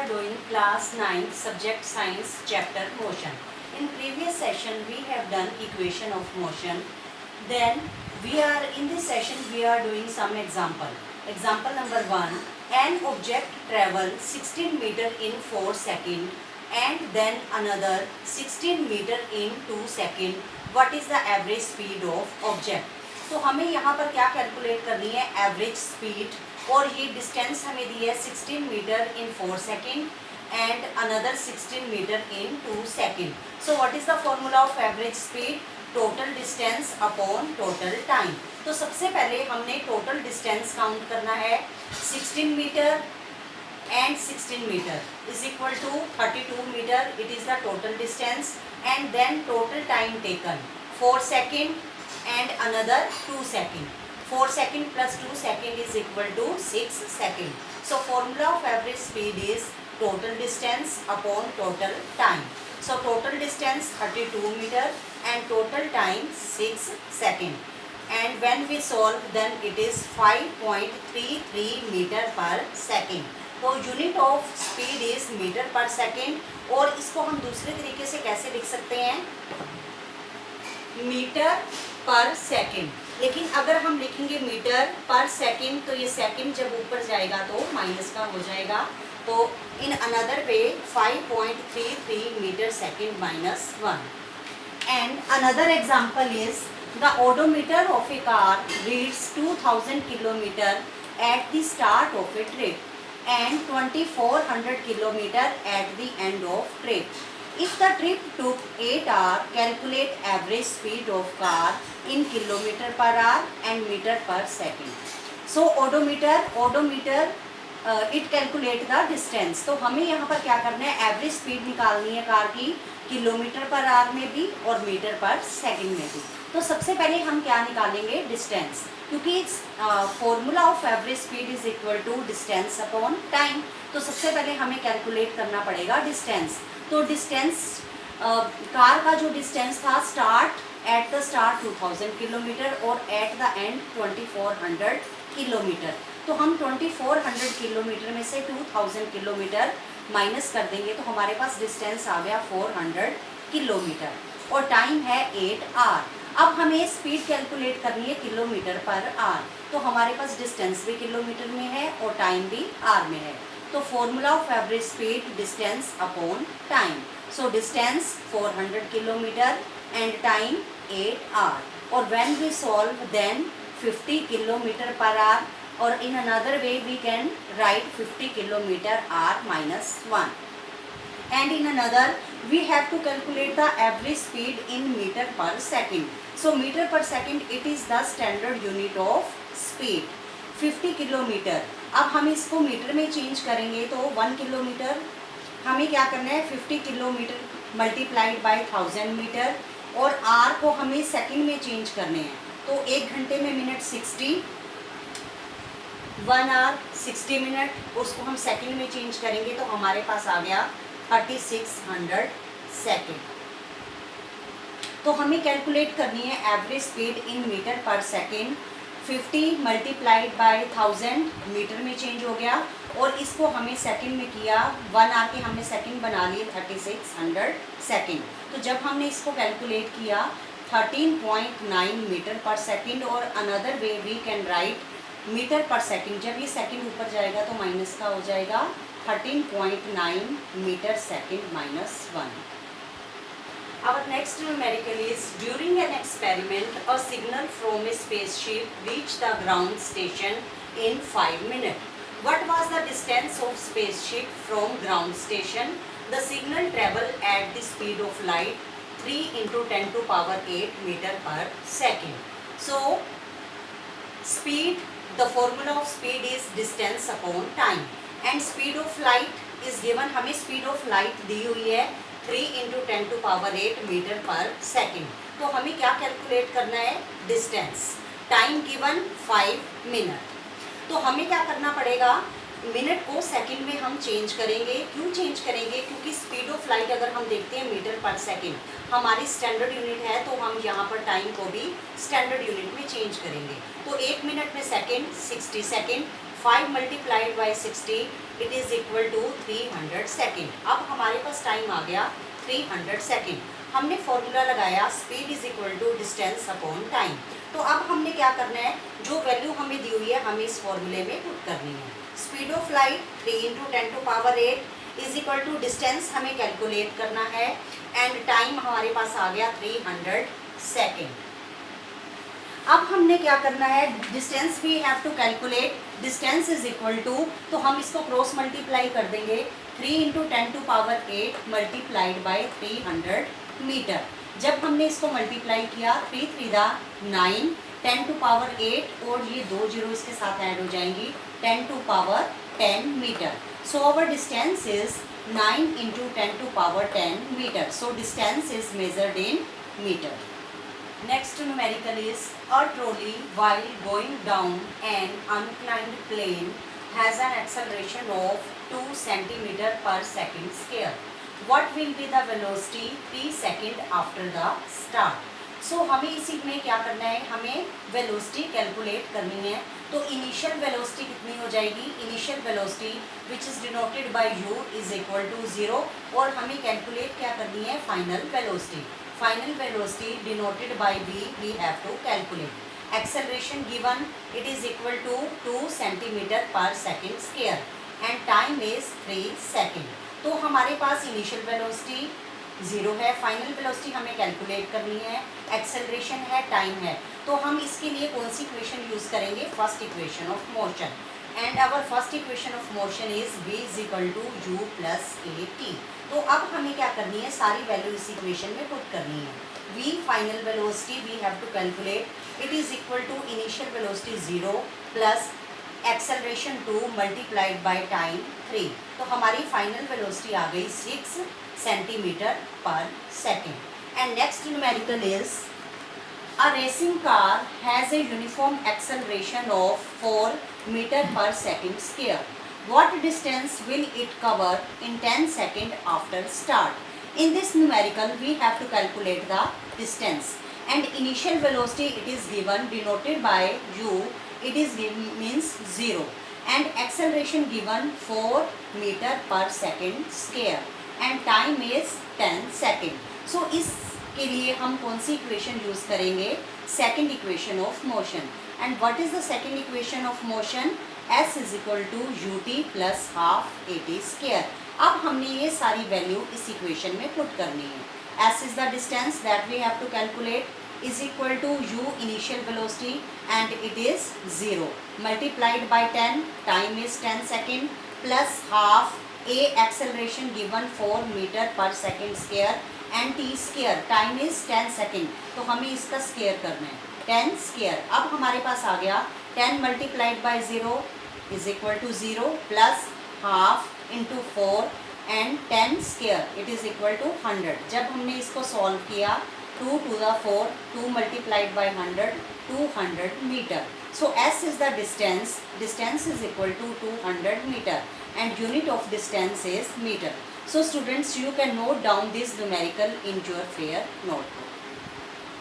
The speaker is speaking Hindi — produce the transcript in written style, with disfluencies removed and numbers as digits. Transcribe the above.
are doing class 9 subject science chapter motion. In previous session we have done equation of motion. Then in this session we are doing some example. Example number 1. An object travels 16 meter in 4 seconds and then another 16 meter in 2 seconds. What is the average speed of object? तो हमें यहाँ पर क्या कैलकुलेट करनी है, एवरेज स्पीड. और ये डिस्टेंस हमें दी है 16 metre in 4 second and another 16 metre in 2 second. So what is the formula of average speed? Total distance upon total time. तो सबसे पहले हमने टोटल डिस्टेंस काउंट करना है. 16 metre and 16 meter is equal to 32 meter. It is the total distance. And then total time taken 4 second and another 2 second. 4 second plus 2 second is equal to 6 second. So formula of average speed is total distance upon total time. So total distance 32 meter and total time 6 second. And when we solve then it is 5.33 meter per second. तो unit of speed is metre per second. और इसको हम दूसरे तरीके से कैसे लिख सकते हैं? Metre per second. लेकिन अगर हम लिखेंगे मीटर पर सेकेंड तो ये सेकेंड जब ऊपर जाएगा तो माइनस का हो जाएगा. तो in another way 5.33 metre second minus 1. And another example is the odometer of a car reads 2000 kilometre at the start of a trip and 2400 kilometer at the end of trip. If the trip took 8 hours, calculate average speed of car in kilometer per hour and meter per second. So odometer it calculate the distance. तो हमें यहाँ पर क्या करना है, एवरेज स्पीड निकालनी है कार की किलोमीटर पर आवर में भी और मीटर पर सेकंड में भी. तो सबसे पहले हम क्या निकालेंगे, डिस्टेंस. क्योंकि formula of average speed is equal to distance upon time. तो सबसे पहले हमें कैलकुलेट करना पड़ेगा डिस्टेंस. तो डिस्टेंस कार का जो डिस्टेंस था एट द स्टार्ट 2000 किलोमीटर और एट द एंड 2400 किलोमीटर. तो हम 2400 किलोमीटर में से 2000 किलोमीटर माइनस कर देंगे तो हमारे पास डिस्टेंस आ गया 400 किलोमीटर और टाइम है 8 आवर. अब हमें स्पीड कैलकुलेट करनी है किलोमीटर पर आवर. तो हमारे पास डिस्टेंस भी किलोमीटर में है और टाइम भी आवर में है. तो formula of average speed distance upon time. So distance 400 kilometre and time 8 hour. और when we solve then 50 kilometre per hour. और in another way we can write 50 kilometre hour minus 1. And in another we have to calculate the average speed in meter per second. So meter per second it is the standard unit of speed. 50 kilometre. अब हम इसको मीटर में चेंज करेंगे तो 1 किलोमीटर. हमें क्या करना है, 50 किलोमीटर मल्टीप्लाइड बाय 1000 मीटर और आर को हमें सेकंड में चेंज करने हैं. तो 1 घंटे में मिनट 60, 1 आवर 60 मिनट. उसको हम सेकंड में चेंज करेंगे तो हमारे पास आ गया 3600 सेकेंड. तो हमें कैलकुलेट करनी है average speed in metre per second. 50 multiplied by 1000 metre में चेंज हो गया और इसको हमें सेकंड में किया. 1 आके हमने सेकंड बना लिए 3600 सेकेंड. तो जब हमने इसको कैलकुलेट किया 13.9 मीटर पर सेकेंड. और another way we can write metre per second. जब ये सेकेंड ऊपर जाएगा तो माइनस का हो जाएगा 13.9 meter second minus 1. Our next numerical is during an experiment a signal from a spaceship reached the ground station in 5 minutes. What was the distance of spaceship from ground station? The signal traveled at the speed of light 3 into 10 to power 8 meter per second. So speed, the formula of speed is distance upon time. And speed of light is given. हमें स्पीड ऑफ लाइट दी हुई है 3 into 10 to power 8 metre per second. तो हमें क्या कैलकुलेट करना है, डिस्टेंस. Time given 5 minute. तो हमें क्या करना पड़ेगा, मिनट को सेकंड में हम चेंज करेंगे. क्यों चेंज करेंगे? क्योंकि स्पीड ऑफ लाइट अगर हम देखते हैं मीटर पर सेकेंड हमारी स्टैंडर्ड यूनिट है तो हम यहाँ पर टाइम को भी स्टैंडर्ड यूनिट में चेंज करेंगे. तो 1 मिनट में second 60 second. 5 multiplied by 60 it is equal to 300 second. अब हमारे पास टाइम आ गया 300 सेकेंड। हमने फॉर्मूला लगाया speed is equal to distance upon time. तो अब हमने क्या करना है, जो वैल्यू हमें दी हुई है हमें इस फॉर्मूले में पुट करनी है। Speed of light 3 × 10⁸ is equal to distance हमें कैलकुलेट करना है एंड टाइम हमारे पास आ गया 300 सेकेंड। अब हमने क्या करना है, distance we have to calculate, distance is equal to, तो हम इसको क्रॉस मल्टीप्लाई कर देंगे 3 × 10⁸ मल्टीप्लाइड बाय 300 मीटर। जब हमने इसको मल्टीप्लाई किया 3 3 9 10⁸ और ये 2 जीरो इसके साथ ऐड हो जाएंगी 10⁻10 metre. So our distance is 9 × 10⁻10 metre. So distance is measured in metre. Next numerical is a trolley while going down an inclined plane has an acceleration of 2 cm/second square. What will be the velocity 3 seconds after the start? So हमें इसी में क्या करना है, हमें वेलोसिटी कैलकुलेट करनी है। तो इनिशियल वेलोसिटी कितनी हो जाएगी, initial velocity which is denoted by u is equal to 0 और हमें कैलकुलेट क्या करनी है, final velocity. Final velocity denoted by v we have to calculate. Acceleration given, it is equal to 2 cm/second square and time is 3 second. तो हमारे पास इनिशियल वेलोसिटी 0 है, फाइनल वेलोसिटी हमें कैलकुलेट करनी है, एक्सेलरेशन है, टाइम है। तो हम इसके लिए कौन सी इक्वेशन यूज़ करेंगे, first equation of motion. And our first equation of motion is v is equal to u plus a t. तो अब हमें क्या करनी है, सारी वैल्यू इस इक्वेशन में पुट करनी है। v final velocity we have to calculate, it is equal to initial velocity 0 plus acceleration 2 multiplied by time 3। तो हमारी फाइनल वेलोसिटी आ गई 6 cm/second। And next numerical is a racing car has a uniform acceleration of 4 m/second square. What distance will it cover in 10 seconds after start? In this numerical we have to calculate the distance and initial velocity it is given denoted by u, it is given means 0 and acceleration given 4 m/second square and time is 10 second. So इसके लिए हम कौन सी इक्वेशन यूज़ करेंगे, second equation of motion. And what is the second equation of motion, s is equal to u t plus half a t square. अब हमने ये सारी वैल्यू इस इक्वेशन में पुट करनी है। s is the distance that we have to calculate, is equal to u initial velocity and it is 0 multiplied by 10, time is 10 second plus half a acceleration given 4 m/second square and t square, time is 10 second. तो हमें इसका स्क्वायर करना है 10 स्क्वायर। अब हमारे पास आ गया 10 multiplied by 0 is equal to 0 plus half into 4 and 10 square it is equal to 100। जब हमने इसको सॉल्व किया 2 to the 4, 2 multiplied by 100, 200 meter. So S is the distance, distance is equal to 200 meter and unit of distance is meter. So students, you can note down this numerical in your fair notebook.